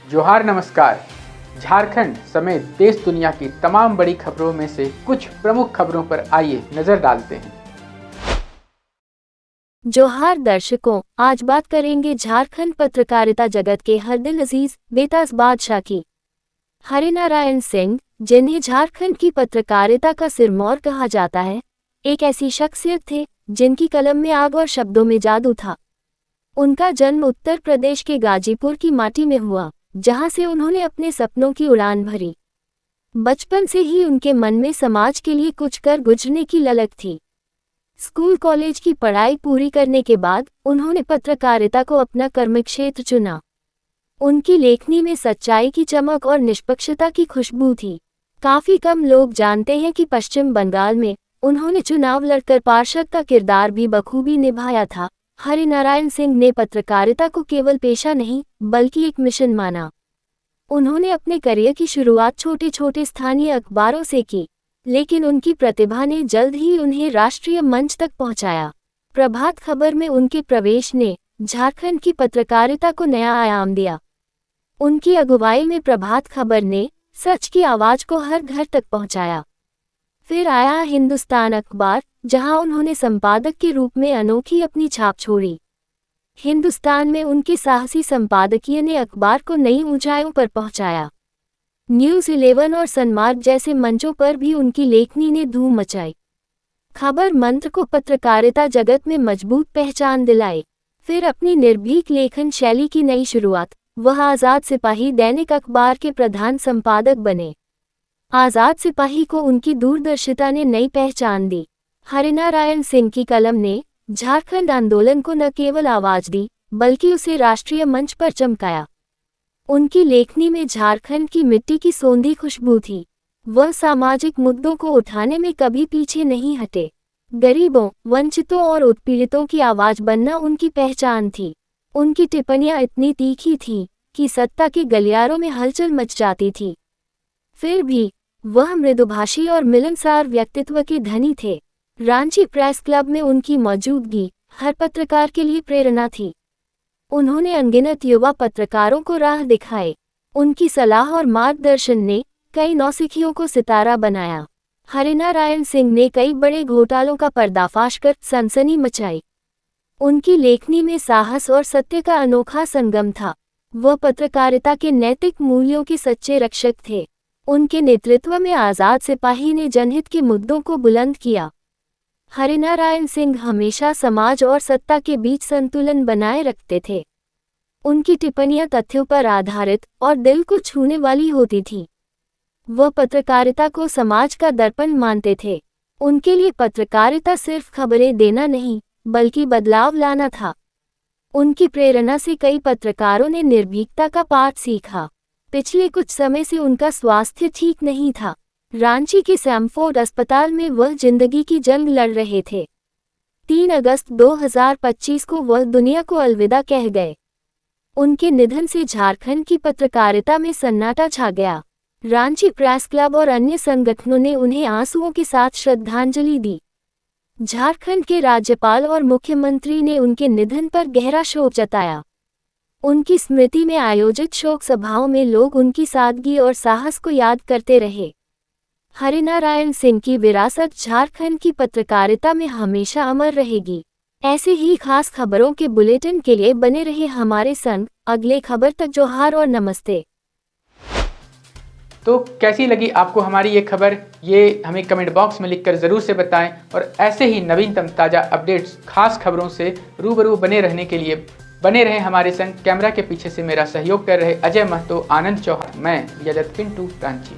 जोहार नमस्कार। झारखंड समेत देश दुनिया की तमाम बड़ी खबरों में से कुछ प्रमुख खबरों पर आइए नजर डालते हैं। जोहार दर्शकों, आज बात करेंगे झारखंड पत्रकारिता जगत के हरदिल अजीज बेताज बादशाह की। हरिनारायण सिंह, जिन्हें झारखंड की पत्रकारिता का सिरमौर कहा जाता है, एक ऐसी शख्सियत थे जिनकी कलम में आग और शब्दों में जादू था। उनका जन्म उत्तर प्रदेश के गाजीपुर की माटी में हुआ, जहां से उन्होंने अपने सपनों की उड़ान भरी। बचपन से ही उनके मन में समाज के लिए कुछ कर गुजरने की ललक थी। स्कूल कॉलेज की पढ़ाई पूरी करने के बाद उन्होंने पत्रकारिता को अपना कर्मक्षेत्र चुना। उनकी लेखनी में सच्चाई की चमक और निष्पक्षता की खुशबू थी। काफी कम लोग जानते हैं कि पश्चिम बंगाल में उन्होंने चुनाव लड़कर पार्षद का किरदार भी बखूबी निभाया था। हरिनारायण सिंह ने पत्रकारिता को केवल पेशा नहीं बल्कि एक मिशन माना। उन्होंने अपने करियर की शुरुआत छोटे छोटे स्थानीय अखबारों से की, लेकिन उनकी प्रतिभा ने जल्द ही उन्हें राष्ट्रीय मंच तक पहुंचाया। प्रभात खबर में उनके प्रवेश ने झारखंड की पत्रकारिता को नया आयाम दिया। उनकी अगुवाई में प्रभात खबर ने सच की आवाज को हर घर तक पहुंचाया। फिर आया हिंदुस्तान अखबार, जहां उन्होंने संपादक के रूप में अनोखी अपनी छाप छोड़ी। हिंदुस्तान में उनके साहसी संपादकीय ने अखबार को नई ऊंचाइयों पर पहुंचाया। न्यूज़ 11 और सनमार्ग जैसे मंचों पर भी उनकी लेखनी ने धूम मचाई। खबर मंत्र को पत्रकारिता जगत में मजबूत पहचान दिलाई। फिर अपनी निर्भीक लेखन शैली की नई शुरुआत, वह आज़ाद सिपाही दैनिक अखबार के प्रधान संपादक बने। आज़ाद सिपाही को उनकी दूरदर्शिता ने नई पहचान दी। हरिनारायण सिंह की कलम ने झारखंड आंदोलन को न केवल आवाज दी, बल्कि उसे राष्ट्रीय मंच पर चमकाया। उनकी लेखनी में झारखंड की मिट्टी की सोंधी खुशबू थी। वह सामाजिक मुद्दों को उठाने में कभी पीछे नहीं हटे। गरीबों, वंचितों और उत्पीड़ितों की आवाज बनना उनकी पहचान थी। उनकी टिप्पणियां इतनी तीखी थीं कि सत्ता के गलियारों में हलचल मच जाती थी। फिर भी वह मृदुभाषी और मिलनसार व्यक्तित्व के धनी थे। रांची प्रेस क्लब में उनकी मौजूदगी हर पत्रकार के लिए प्रेरणा थी। उन्होंने अनगिनत युवा पत्रकारों को राह दिखाए। उनकी सलाह और मार्गदर्शन ने कई नौसिखियों को सितारा बनाया। हरिनारायण सिंह ने कई बड़े घोटालों का पर्दाफाश कर सनसनी मचाई। उनकी लेखनी में साहस और सत्य का अनोखा संगम था। वह पत्रकारिता के नैतिक मूल्यों के सच्चे रक्षक थे। उनके नेतृत्व में आज़ाद सिपाही ने जनहित के मुद्दों को बुलंद किया। हरिनारायण सिंह हमेशा समाज और सत्ता के बीच संतुलन बनाए रखते थे। उनकी टिप्पणियां तथ्यों पर आधारित और दिल को छूने वाली होती थीं। वह पत्रकारिता को समाज का दर्पण मानते थे। उनके लिए पत्रकारिता सिर्फ खबरें देना नहीं, बल्कि बदलाव लाना था। उनकी प्रेरणा से कई पत्रकारों ने निर्भीकता का पाठ सीखा। पिछले कुछ समय से उनका स्वास्थ्य ठीक नहीं था। रांची के सैमफोर्ड अस्पताल में वह जिंदगी की जंग लड़ रहे थे। 3 अगस्त 2025 को वह दुनिया को अलविदा कह गए। उनके निधन से झारखंड की पत्रकारिता में सन्नाटा छा गया। रांची प्रेस क्लब और अन्य संगठनों ने उन्हें आंसुओं के साथ श्रद्धांजलि दी। झारखंड के राज्यपाल और मुख्यमंत्री ने उनके निधन पर गहरा शोक जताया। उनकी स्मृति में आयोजित शोक सभाओं में लोग उनकी सादगी और साहस को याद करते रहे। हरिनारायण सिंह की विरासत झारखंड की पत्रकारिता में हमेशा अमर रहेगी। ऐसे ही खास खबरों के बुलेटिन के लिए बने रहे हमारे संग। अगले खबर तक जोहार और नमस्ते। तो कैसी लगी आपको हमारी ये खबर, ये हमें कमेंट बॉक्स में लिखकर ज़रूर से बताएं। और ऐसे ही नवीनतम ताज़ा अपडेट्स, खास खबरों से रूबरू बने रहने के लिए बने रहें हमारे संग। कैमरा के पीछे से मेरा सहयोग कर रहे अजय महतो, आनंद चौहान, मैं यजत पिंटू रांची।